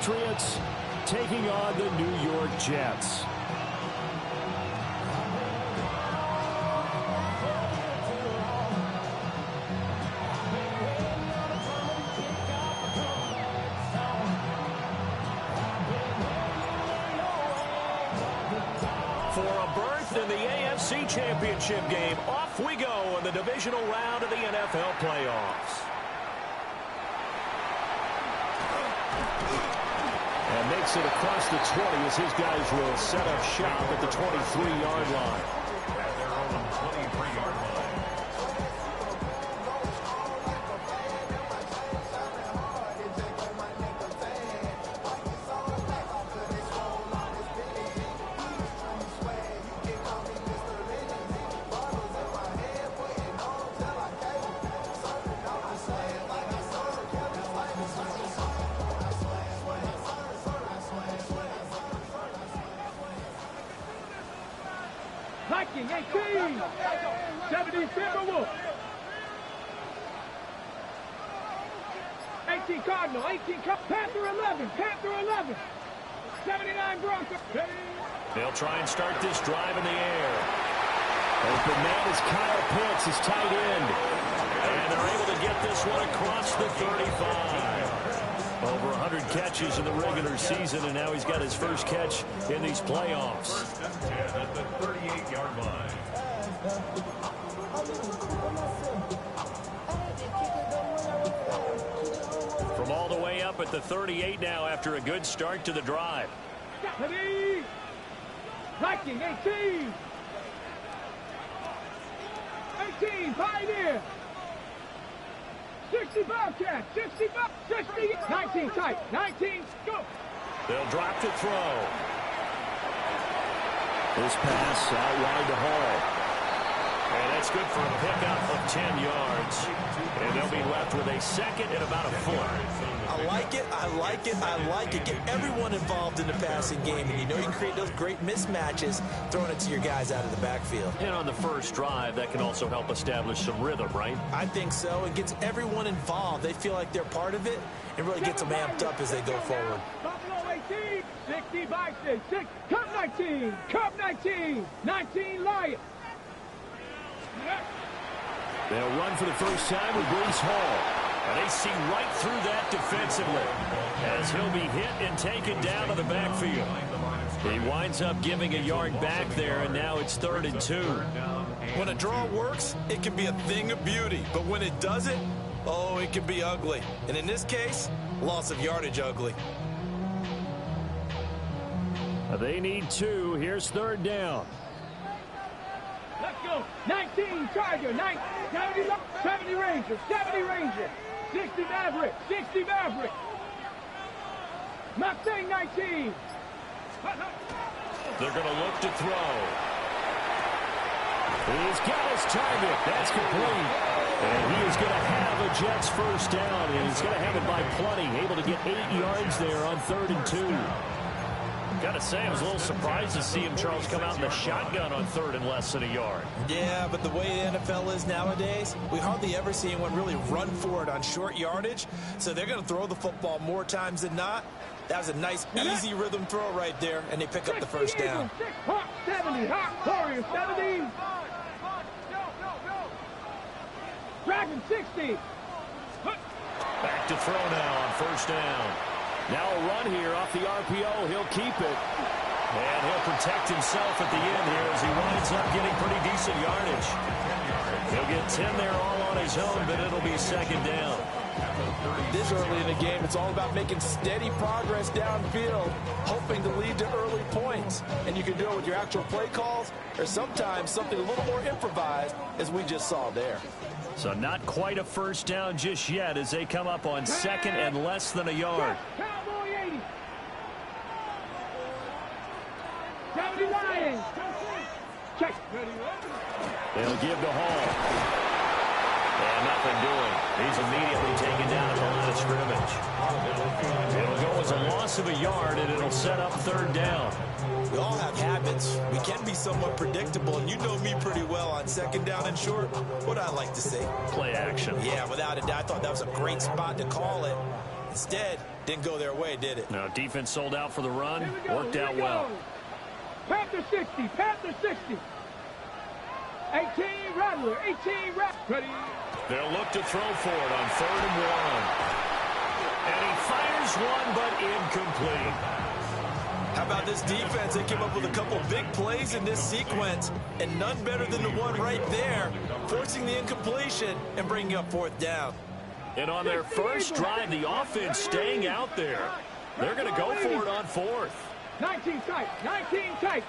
Patriots taking on the New York Jets. For a berth in the AFC Championship game, off we go in the divisional round of the NFL playoffs. And makes it across the 20 as his guys will set up shop at the 23-yard line. At their own 23-yard line. Viking 18, 70 Timberwolves, 18 Cardinal, 18 Panther 11, 79 Broncos. They'll try and start this drive in the air. Open man is Kyle Pitts, his tight end. And they're able to get this one across the 35. Over 100 catches in the regular season, and now he's got his first catch in these playoffs. First and 10 at the 38-yard line. From all the way up at the 38 now after a good start to the drive. Viking 18, Pioneer. 60 Bobcat, 60, 19 tight, 19, go. They'll drop to throw. This pass out wide to Hall. And that's good for a pickup of 10 yards. And they'll be left with a second and about a foot. I like it. Get everyone involved in the passing game. And you know you can create those great mismatches throwing it to your guys out of the backfield. And on the first drive, that can also help establish some rhythm, right? I think so. It gets everyone involved. They feel like they're part of it and really gets them amped up as they go forward. Buffalo 18, 60 Bison, 6, Cub 19 Lions. They'll run for the first time with Breece Hall. And they see right through that defensively as he'll be hit and taken down to the backfield. He winds up giving a yard back there, and now it's 3rd and 2. When a draw works, it can be a thing of beauty. But when it doesn't, oh, it can be ugly. And in this case, loss of yardage ugly. They need 2. Here's 3rd down. Let's go. 19 Tiger, 70 Ranger, 60 Maverick, Mustang 19. They're going to look to throw. He's got his target. That's complete. And he is going to have a Jets first down. And he's going to have it by plenty. Able to get 8 yards there on 3rd and 2. Gotta say, I was a little surprised to see him, Charles, come out in the shotgun on 3rd and less than a yard. Yeah, but the way the NFL is nowadays, we hardly ever see anyone really run for it on short yardage. So they're going to throw the football more times than not. That was a nice, easy rhythm throw right there, and they pick up the first down. Hawk 70, Hawk Warrior 70. Dragon 60. Back to throw now on first down. Now a run here off the RPO. He'll keep it. And he'll protect himself at the end here as he winds up getting pretty decent yardage. He'll get 10 there all on his own, but it'll be 2nd down. This early in the game, it's all about making steady progress downfield, hoping to lead to early points. And you can do it with your actual play calls or sometimes something a little more improvised, as we just saw there. So not quite a first down just yet as they come up on 2nd and less than a yard. Cowboy 80. 70 Lions. Check. They'll give to Hall. And nothing doing. He's immediately taken down at the line of scrimmage. It'll go as a loss of a yard, and it'll set up 3rd down. We all have habits. We can be somewhat predictable, and you know me pretty well on 2nd down and short. What I like to say. Play action. Yeah, without a doubt. I thought that was a great spot to call it. Instead, didn't go their way, did it? Now, defense sold out for the run. Worked out well. Panther 60, Panther 60. 18 Rattler, 18 Rattler. Ready? They'll look to throw for it on 3rd and 1. And he fires one, but incomplete. How about this defense? They came up with a couple big plays in this sequence, and none better than the one right there, forcing the incompletion and bringing up 4th down. And on their first drive, the offense staying out there. They're going to go for it on 4th. 19 tight, 19 tight.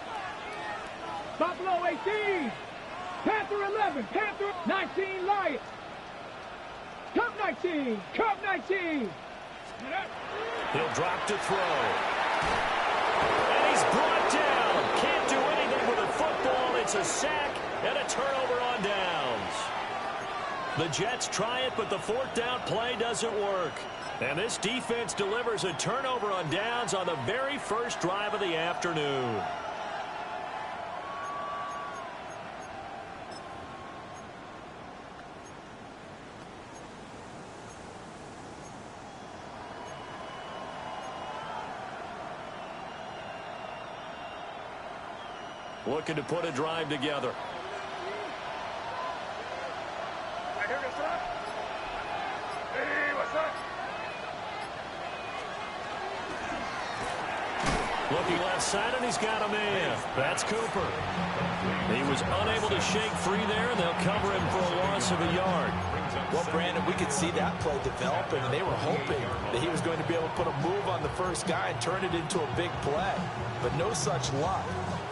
Buffalo 18. Panther 11, Panther 19 Lions. Cup 19, Cup 19. He'll drop to throw. And he's brought down. Can't do anything with a football. It's a sack and a turnover on downs. The Jets try it, but the 4th down play doesn't work. And this defense delivers a turnover on downs on the very first drive of the afternoon. Looking to put a drive together. Looking left side, and he's got a man. That's Cooper. He was unable to shake free there, and they'll cover him for a loss of a yard. Well, Brandon, we could see that play developing, and they were hoping that he was going to be able to put a move on the first guy and turn it into a big play. But no such luck.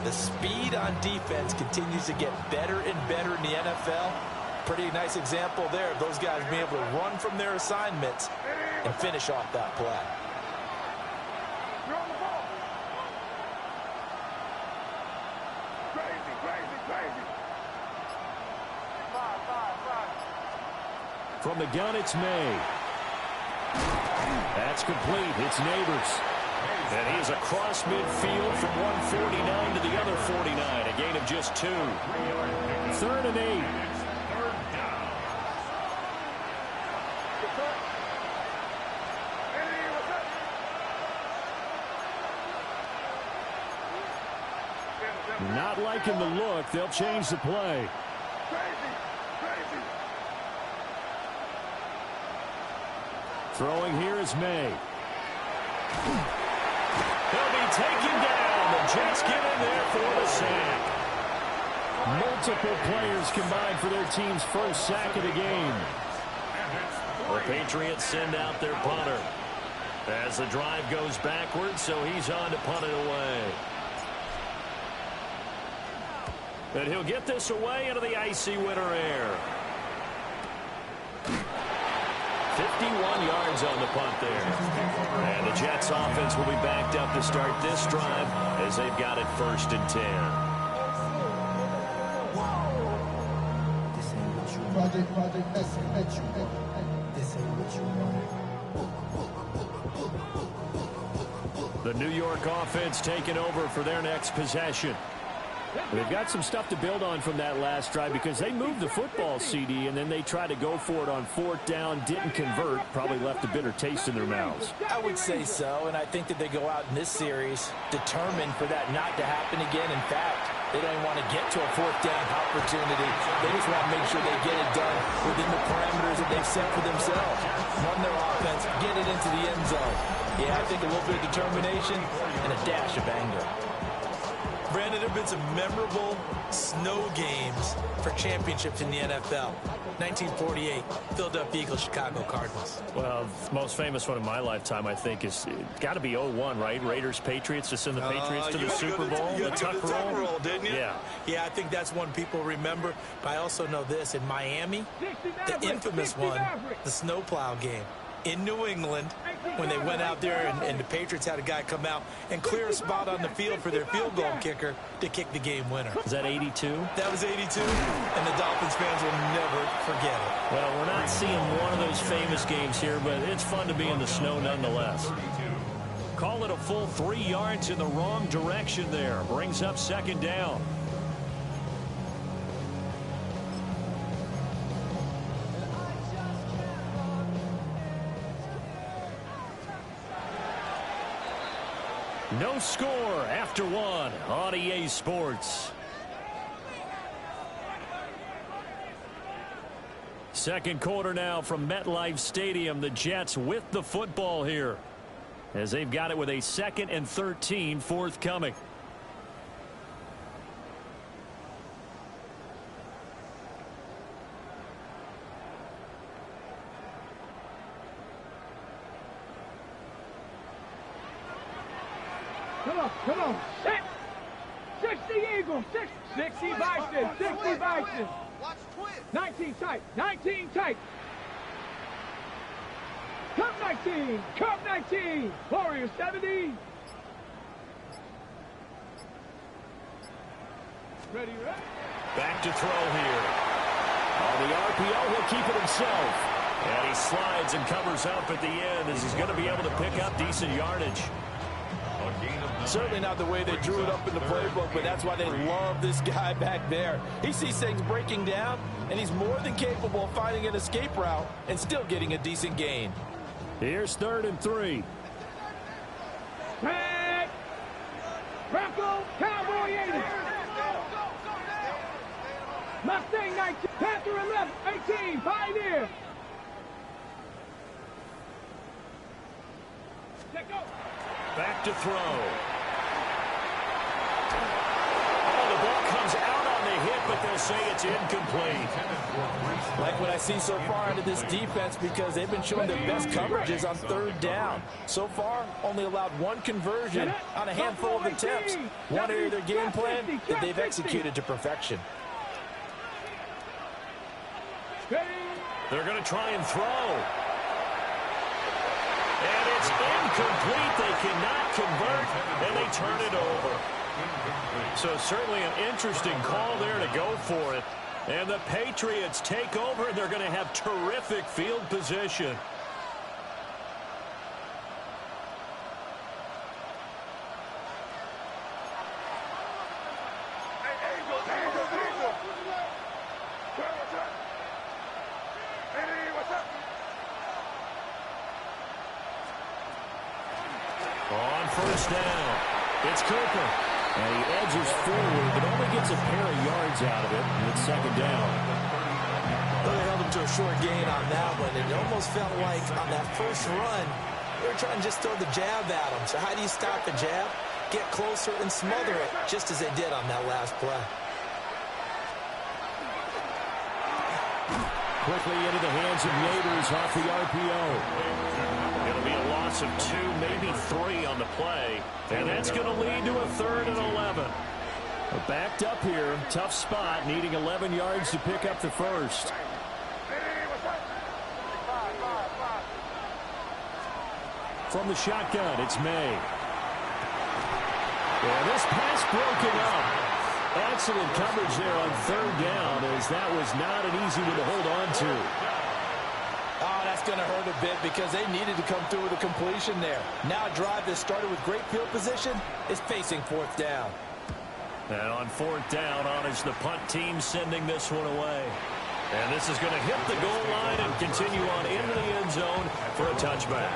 The speed on defense continues to get better and better in the NFL. Pretty nice example there of those guys being able to run from their assignments and finish off that play. From the gun, it's May. That's complete. It's Neighbors. And he is across midfield from 149 to the other 49. A gain of just 2. 3rd and 8. Not liking the look. They'll change the play. Throwing here is May. He'll be taken down. The Jets get in there for the sack. Multiple players combined for their team's first sack of the game. The Patriots send out their punter as the drive goes backwards, so he's on to punt it away. And he'll get this away into the icy winter air. 51 yards on the punt there. And the Jets offense will be backed up to start this drive as they've got it 1st and 10. The New York offense taking over for their next possession. They've got some stuff to build on from that last drive because they moved the football, CD, and then they tried to go for it on 4th down, didn't convert, probably left a bitter taste in their mouths. I would say so, and I think that they go out in this series determined for that not to happen again. In fact, they don't even want to get to a 4th down opportunity. They just want to make sure they get it done within the parameters that they've set for themselves. Run their offense, get it into the end zone. Yeah, I think a little bit of determination and a dash of anger. Brandon, there have been some memorable snow games for championships in the NFL. 1948, Philadelphia Eagles, Chicago Cardinals. Well, the most famous one in my lifetime, I think, is got to be 0-1, right? Raiders, Patriots to send the Patriots to the Super Bowl. The tuck roll, didn't you? Yeah. Yeah, I think that's one people remember. But I also know this. In Miami, the infamous one, the snowplow game. In New England, when they went out there and the Patriots had a guy come out and clear a spot on the field for their field goal kicker to kick the game winner. Is that 82? That was 82, and the Dolphins fans will never forget it. Well, we're not seeing one of those famous games here, but it's fun to be in the snow nonetheless. Call it a full 3 yards in the wrong direction there. Brings up 2nd down. No score after one on EA Sports. Second quarter now from MetLife Stadium. The Jets with the football here, as they've got it with a 2nd and 13 forthcoming. Come on. 60 Eagles. 60 Bison. 60 Bison. 19 tight. 19 tight. Come 19. Come 19. Warriors 70. Ready. Back to throw here. On the RPO, he'll keep it himself. And he slides and covers up at the end, as he's going to be able to pick up decent yardage. Certainly not the way they drew it up in the playbook, but that's why they love this guy back there. He sees things breaking down, and he's more than capable of finding an escape route and still getting a decent gain. Here's 3rd and 3. Tag. Bronco, Cowboy 80. Mustang 19. Panther 11. 18. Pioneer. Back to throw. Oh, the ball comes out on the hit, but they'll say it's incomplete. Like what I see so far out of this defense, because they've been showing their best coverages on 3rd down. So far, only allowed 1 conversion on a handful of attempts. One area of their game plan that they've executed to perfection. They're going to try and throw. And it's incomplete. They cannot convert, and they turn it over. So certainly an interesting call there to go for it. And the Patriots take over, and they're going to have terrific field position. On first down, it's Cooper. And he edges forward, but only gets a pair of yards out of it. And it's 2nd down. Well, they held him to a short gain on that one. It almost felt like on that first run, they were trying to just throw the jab at him. So how do you stop the jab? Get closer and smother it, just as they did on that last play. Quickly into the hands of Neighbors off the RPO. It'll be a loss of 2, maybe 3 on the play. And that's going to lead to a 3rd and 11. Backed up here, tough spot, needing 11 yards to pick up the first. From the shotgun, it's May. And this pass broken up. Excellent coverage there on 3rd down, as that was not an easy one to hold on to. Oh, that's going to hurt a bit because they needed to come through with a completion there. Now a drive that started with great field position is facing 4th down. And on 4th down, honors the punt team, sending this one away. And this is going to hit the goal line and continue on into the end zone for a touchback.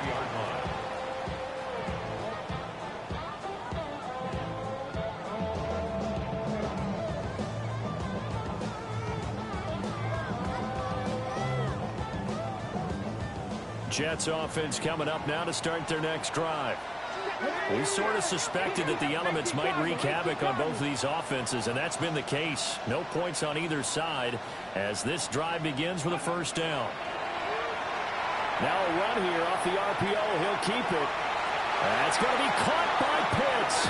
Jets offense coming up now to start their next drive. We sort of suspected that the elements might wreak havoc on both of these offenses, and that's been the case. No points on either side as this drive begins with a 1st down. Now a run here off the RPO. He'll keep it. That's going to be caught by Pitts.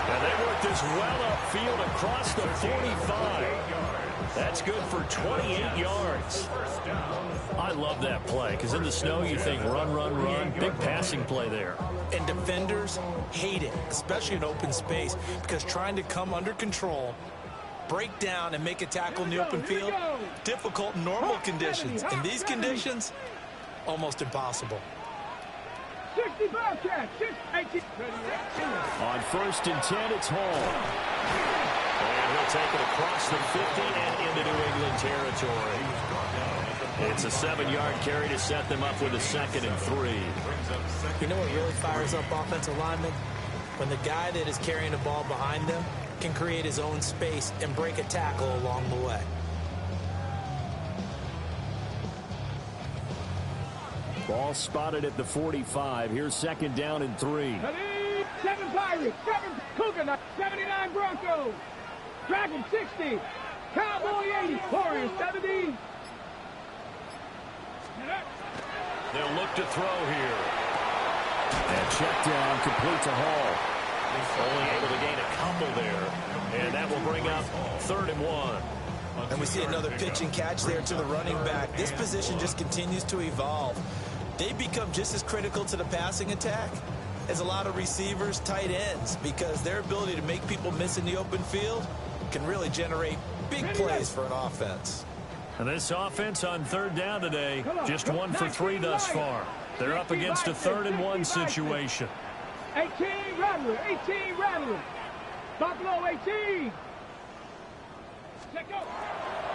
And they work this well upfield across the 45. That's good for 28 yards. I love that play because in the snow you think run, run, run. Big passing play there. And defenders hate it, especially in open space, because trying to come under control, break down, and make a tackle in the open field, difficult in normal conditions. In these conditions, almost impossible. 60 Bobcats. 18. On 1st and 10, it's Hall. And he'll take it across the 50 and into New England territory. It's a 7-yard carry to set them up with a 2nd and 3. You know what really fires up offensive linemen? when the guy that is carrying the ball behind them can create his own space and break a tackle along the way. Ball spotted at the 45. Here's second down and 3. 7 Pirates, 7 Cougar, 79 Broncos, Dragon 60, Cowboy 80, Warriors 70. They'll look to throw here. And check down, complete to Hall. Only able to gain a couple there. And that will bring up 3rd and 1. And we see another pitch and catch there to the running back. This position just continues to evolve. They become just as critical to the passing attack as a lot of receivers, tight ends, because their ability to make people miss in the open field can really generate big plays for an offense. And this offense on 3rd down today, just 1 for 3 thus far. They're up against a 3rd and 1 situation. 18 Rattler, 18 Rattler, Buffalo 18.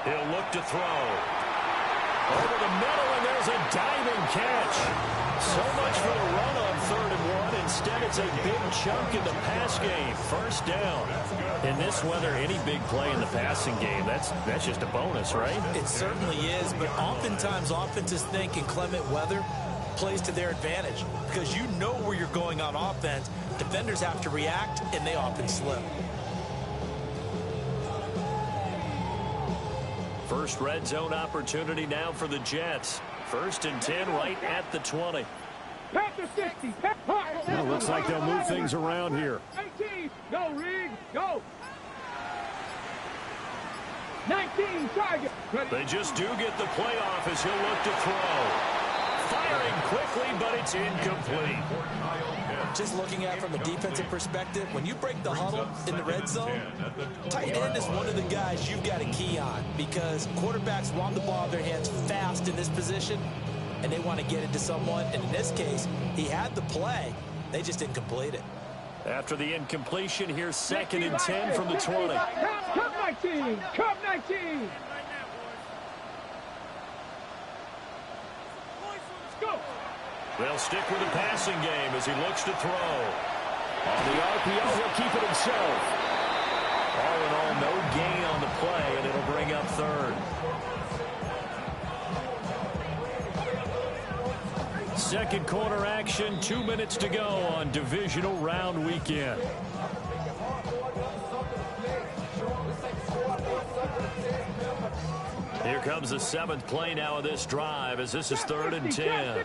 He'll look to throw. Over the middle, and there's a diving catch. So much for the run on 3rd and 1. Instead, it's a big chunk in the pass game. 1st down. In this weather, any big play in the passing game, that's just a bonus, right? It certainly is, but oftentimes offenses think in clement weather plays to their advantage because you know where you're going on offense. Defenders have to react, and they often slip. First red zone opportunity now for the Jets. 1st and 10 right at the 20. Panther 60. Well, looks like they'll move things around here. 18. Go, Rig. Go. 19. Target. They just do get the playoff as he'll look to throw. Firing quickly, but it's incomplete. Just looking at it from a defensive perspective, when you break the huddle in the red zone, tight end is one of the guys you've got to key on because quarterbacks want the ball in their hands fast in this position, and they want to get it to someone. And in this case, he had the play. They just didn't complete it. After the incompletion, here's 2nd and 10 from the 20. Cup 19. Cup 19. Go. They'll stick with the passing game as he looks to throw. On the RPO, he'll keep it himself. All in all, no gain on the play, and it'll bring up 3rd. 2nd quarter action, 2 minutes to go on divisional round weekend. Here comes the 7th play now of this drive as this is 3rd and 10.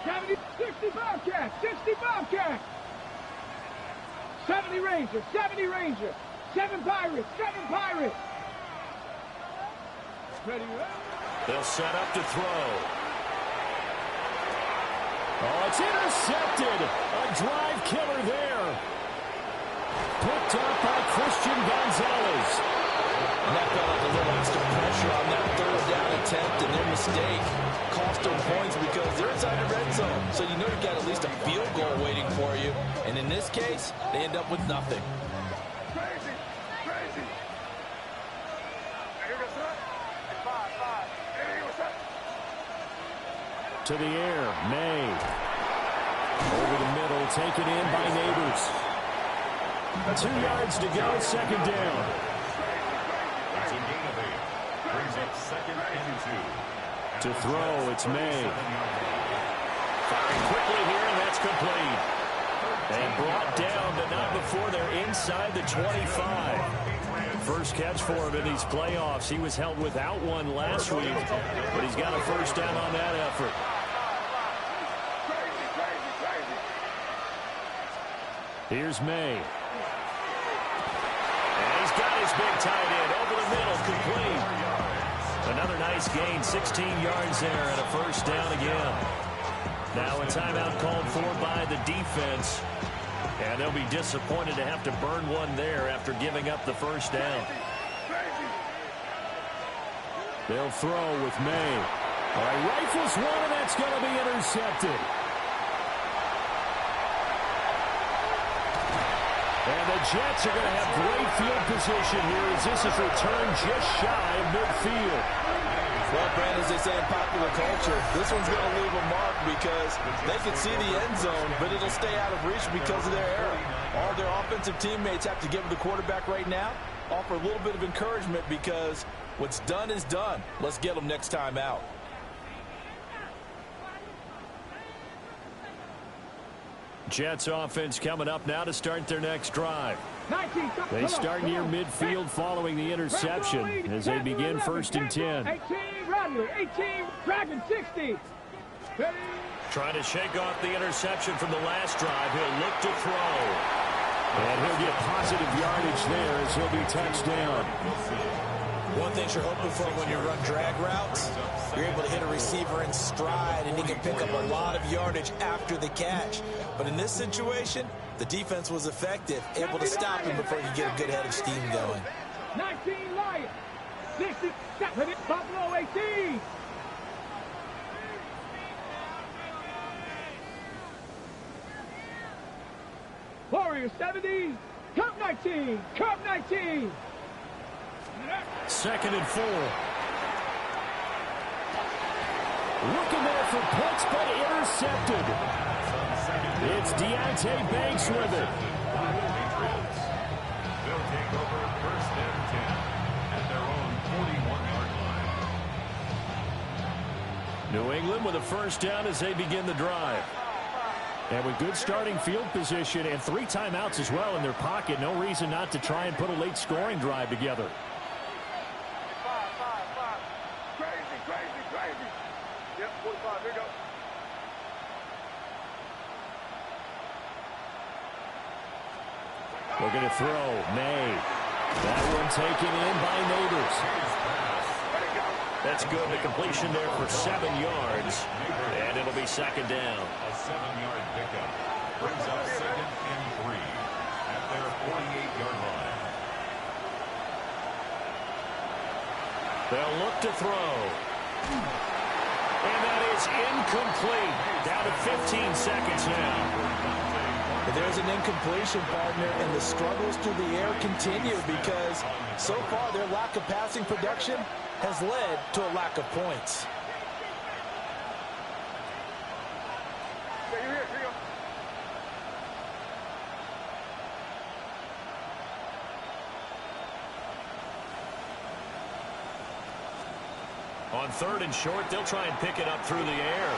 70, 60 Bobcat, 60 Bobcat. 70 Ranger, 70 Ranger. 7 Pirates, 7 Pirates. Ready, they'll set up to throw. Oh, it's intercepted. A drive killer there. Picked up by Christian Gonzalez. And that felt like a little extra pressure on that 3rd down attempt, and their mistake cost them points because they're inside the red zone. So you know you've got at least a field goal waiting for you. And in this case, they end up with nothing. Crazy, crazy. To the air, May. Over the middle, taken in by Neighbors. 2 yards to go, 2nd down. That's a gain of 8. Brings up 2nd and 2. To throw, it's May. Firing quickly here, and that's complete. And brought down, but not before they're inside the 25. First catch for him in these playoffs. He was held without one last week, but he's got a 1st down on that effort. Here's May. And he's got his big tight end over the middle, complete. Another nice gain, 16 yards there, and a 1st down again. Now a timeout called for by the defense. And they'll be disappointed to have to burn one there after giving up the 1st down. They'll throw with May. All right, rifles one, and that's going to be intercepted. And the Jets are going to have great field position here as this is returned just shy of midfield. Well, Brandon, as they say in popular culture, this one's going to leave a mark because they can see the end zone, but it'll stay out of reach because of their error. All their offensive teammates have to give the quarterback right now, offer a little bit of encouragement because what's done is done. Let's get them next time out. Jets offense coming up now to start their next drive. They start near midfield following the interception as they begin 1st and 10. 18, Rattler, 18, Dragon, 60. Trying to shake off the interception from the last drive. He'll look to throw. And he'll get positive yardage there as he'll be touched down. One thing you're hoping for when you run drag routes, you're able to hit a receiver in stride and he can pick up a lot of yardage after the catch. But in this situation, the defense was effective, able to stop him before you get a good head of steam going. 19 Lions, 67 Buffalo 18. Warriors 70, Cup 19, Cup 19. 2nd and 4. Looking there for Pitts, but intercepted. It's Deontay Banks with it. Patriots. They'll take over 1st and 10 at their own 41-yard line. New England with a 1st down as they begin the drive. And with good starting field position and 3 timeouts as well in their pocket, no reason not to try and put a late scoring drive together. Crazy. Yep, 45, here you go. Looking to throw. May. That one taken in by Neighbors. That's good. The completion there for 7 yards. And it'll be 2nd down. A 7-yard pickup brings up 2nd and 3 at their 48-yard line. They'll look to throw. And that is incomplete. Down to 15 seconds now. But there's an incompletion, partner, and the struggles through the air continue because so far their lack of passing production has led to a lack of points. On 3rd and short, they'll try and pick it up through the air.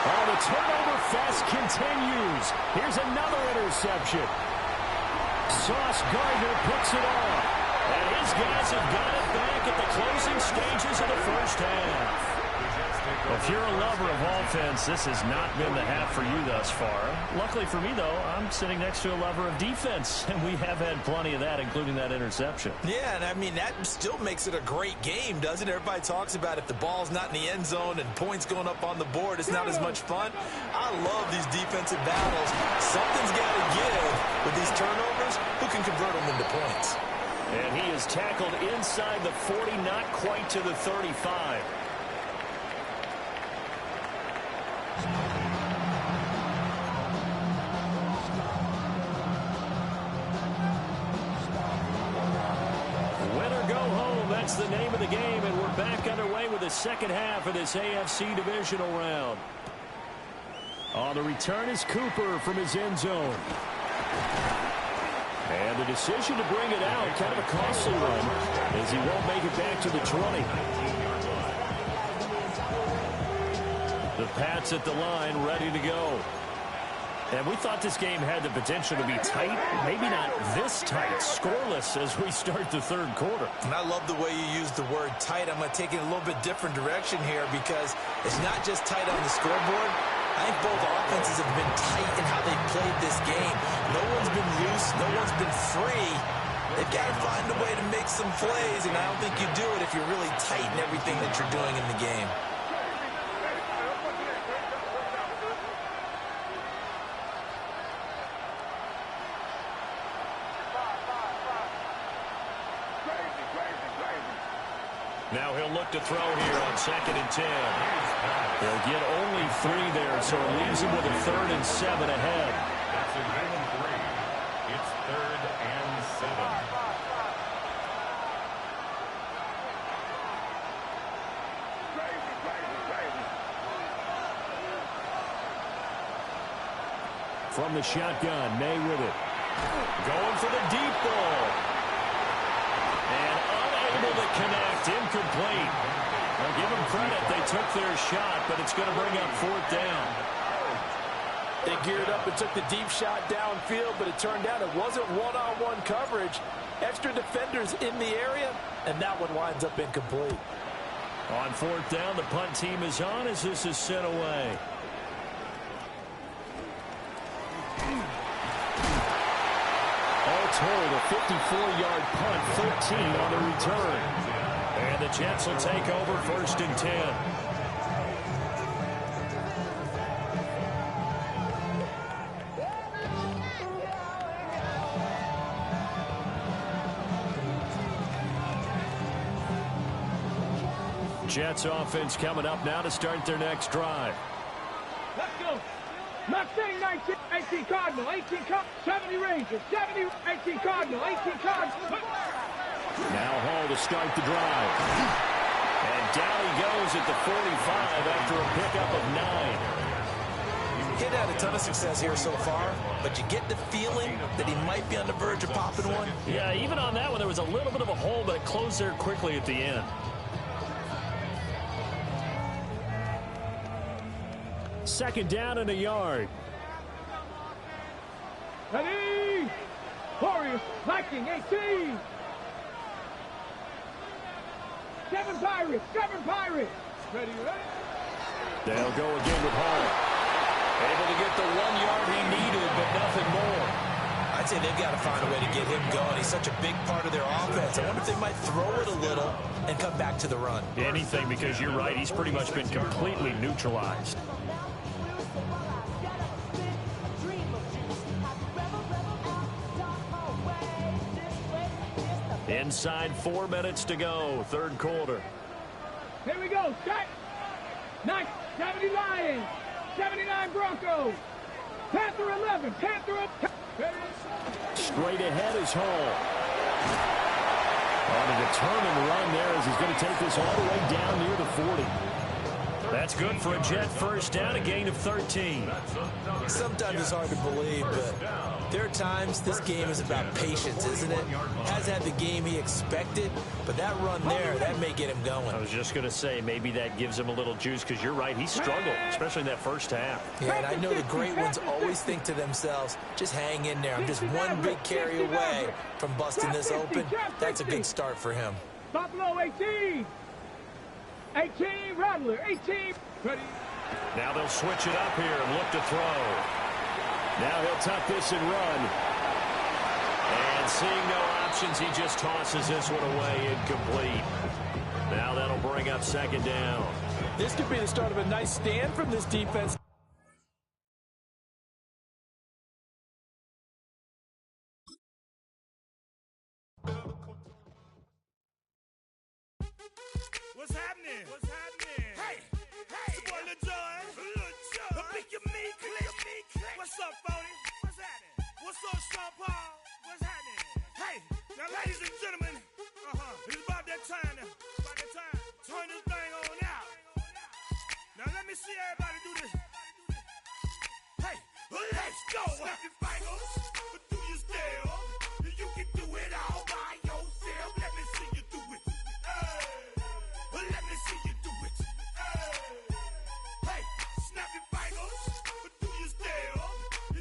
Oh, the turnover fest continues. Here's another interception. Sauce Gardner picks it off. And his guys have got it back at the closing stages of the 1st half. If you're a lover of offense, this has not been the half for you thus far. Luckily for me, though, I'm sitting next to a lover of defense, and we have had plenty of that, including that interception. Yeah, and I mean, that still makes it a great game, doesn't it? Everybody talks about if the ball's not in the end zone and points going up on the board, it's not as much fun. I love these defensive battles. Something's got to give with these turnovers. Who can convert them into points? And he is tackled inside the 40, not quite to the 35. That's the name of the game, and we're back underway with the 2nd half of this AFC divisional round. On the return is Cooper from his end zone. And the decision to bring it out, kind of a costly one, as he won't make it back to the 20. The Pats at the line, ready to go. And we thought this game had the potential to be tight, maybe not this tight, scoreless as we start the 3rd quarter. And I love the way you use the word tight. I'm going to take it a little bit different direction here because it's not just tight on the scoreboard. I think both offenses have been tight in how they've played this game. No one's been loose. No one's been free. They've got to find a way to make some plays, and I don't think you do it if you're really tight in everything that you're doing in the game. Now he'll look to throw here on 2nd and 10. He'll get only 3 there, so it leaves him with a 3rd and 7 ahead. That's a good 3. It's 3rd and 7. From the shotgun, May with it. Going for the deep ball. And unable to connect. Incomplete. I'll give them credit. They took their shot, but it's going to bring up 4th down. They geared up and took the deep shot downfield, but it turned out it wasn't one-on-one coverage. Extra defenders in the area, and that one winds up incomplete. On 4th down, the punt team is on as this is sent away. All told, a 54-yard punt, 13 on the return. And the Jets will take over 1st and 10. Jets offense coming up now to start their next drive. Let's go. Mustang 19, 18 Cardinal, 18 Cardinal, 70 Rangers, 70, 18 Cardinal, 18 Cardinal. Now Hall to start the drive. And down he goes at the 45 after a pickup of 9. He's had a ton of success here so far, but you get the feeling that he might be on the verge of popping one. Yeah, even on that one, there was a little bit of a hole, but it closed there quickly at the end. Second down and a yard. Ready? Warriors, Viking 18. 7 Pirates, 7 Pirates. Ready, ready? They'll go again with Hall. Able to get the 1 yard he needed, but nothing more. I'd say they've got to find a way to get him going. He's such a big part of their offense. I wonder if they might throw it a little and come back to the run. Anything, because you're right, he's pretty much been completely neutralized. Inside 4 minutes to go, 3rd quarter. Here we go, set. 70 Lions, 79 Broncos. Panther 11, Panther 11. Straight ahead is Hall. On a determined run there as he's going to take this all the way down near the 40. That's good for a Jet first down, a gain of 13. Sometimes it's hard to believe, but there are times this game is about patience, isn't it? Hasn't had the game he expected, but that run there, that may get him going. I was just going to say, maybe that gives him a little juice, because you're right, he struggled, especially in that first half. Yeah, and I know the great ones always think to themselves, just hang in there. I'm just one big carry away from busting this open. That's a good start for him. Buffalo 18. 18, Rattler, 18. Ready. Now they'll switch it up here and look to throw. Now he'll tuck this and run. And seeing no options, he just tosses this one away, incomplete. Now that'll bring up 2nd down. This could be the start of a nice stand from this defense. What's happening? What's happening? Hey, hey, it's your boy Lil Jon. The pick your me click. What's up, Phony? What's happening? What's up, Sean Paul? What's happening? Hey, now ladies and gentlemen, it's about that time now. About that time. Turn this thing on out. Now let me see everybody do this. Hey, let's go. Snap your fingers, but do you still? You can do it all by yourself. Let me see you do it. Let me see you do it. Hey, snap your fingers, but do you still?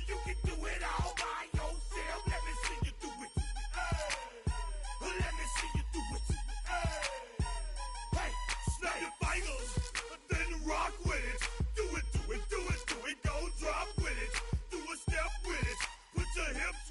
You can do it all by yourself. Let me see you do it. Let me see you do it. Hey, snap your fingers, then rock with it. Do it, do it, do it, do it. Go drop with it. Do a step with it. Put your hips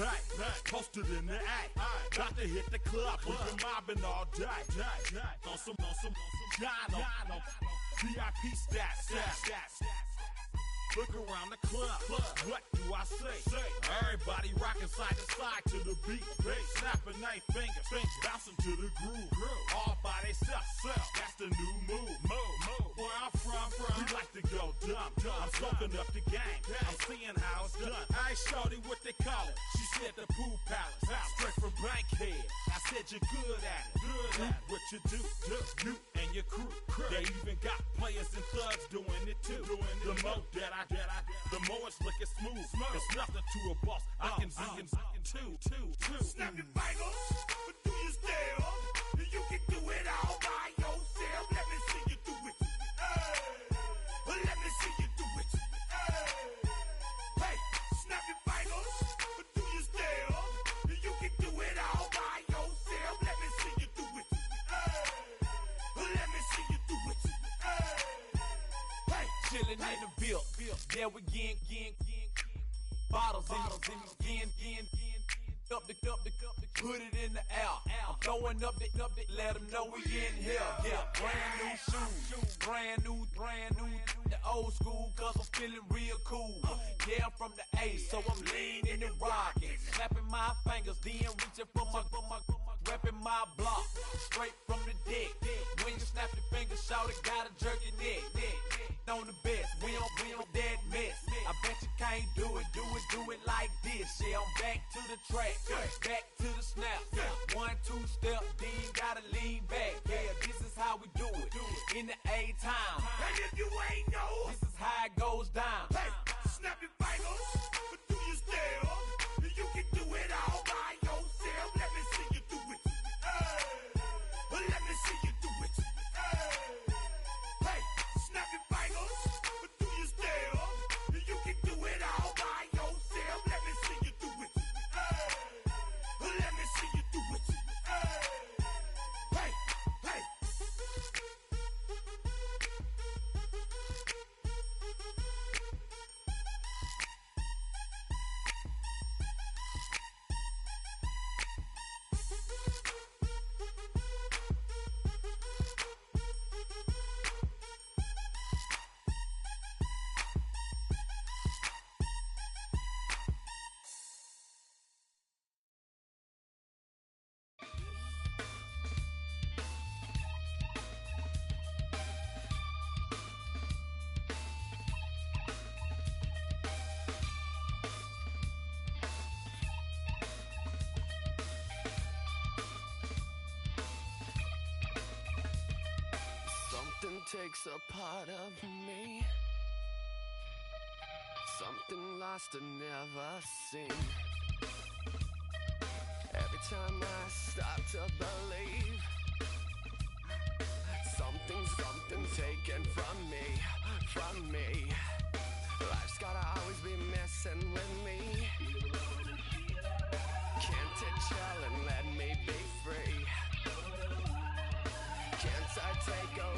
back, posted in the act. Got to hit the club, we've been mobbing all day. On some John, VIP stats. Look around the club, what do I say? Everybody rocking side to side to the beat. Snapping their fingers, bouncing to the groove. All by themselves, that's the new move. Where I'm from, we like to go dumb. I'm soaking up the game, I'm seeing how it's done. I shorty what they call it, she said the pool palace. Straight from Bankhead, I said you're good at it. What you do, you and your crew. They even got players and thugs doing it too. The more that the more it's looking smooth. It's nothing to a boss. I can two. Snap your fingers, but do you still? You can do it all by yourself. Let me see you do it. Let me see you do it. Hey, snap your fingers, but do you still? You can do it all by yourself. Let me see you do it. Let me see you do it. Hey, Chilling in the bill. Yeah, we getting bottles in up the put it in the air. I'm throwing up the let them know we in here. Yeah, brand new shoes, brand new, the old school, cause I'm feeling real cool. Yeah, I'm from the A, so I'm leaning and rocking, snapping my fingers, then reaching for my repping my block, straight from the deck. When you snap your fingers, shout it, gotta jerk your neck. On the best, we don't that mess. I bet you can't do it like this. Yeah, I'm back to the track, back to the snap. 1, 2 step, then gotta lean back. Yeah, this is how we do it in the A-time. and if you ain't know, This is how it goes down. hey, snap your fingers, but do you still? You can do it all by yourself. Let me see you do it. Let me see you do it. Hey, snap your fingers, but do you still? You can do it all by yourself. Let me see you do it. Let me see you do it. Hey. Something takes a part of me, something lost and never seen. Every time I start to believe, something taken from me. Life's gotta always be messing with me. Can't it chill and let me be free? Can't I take a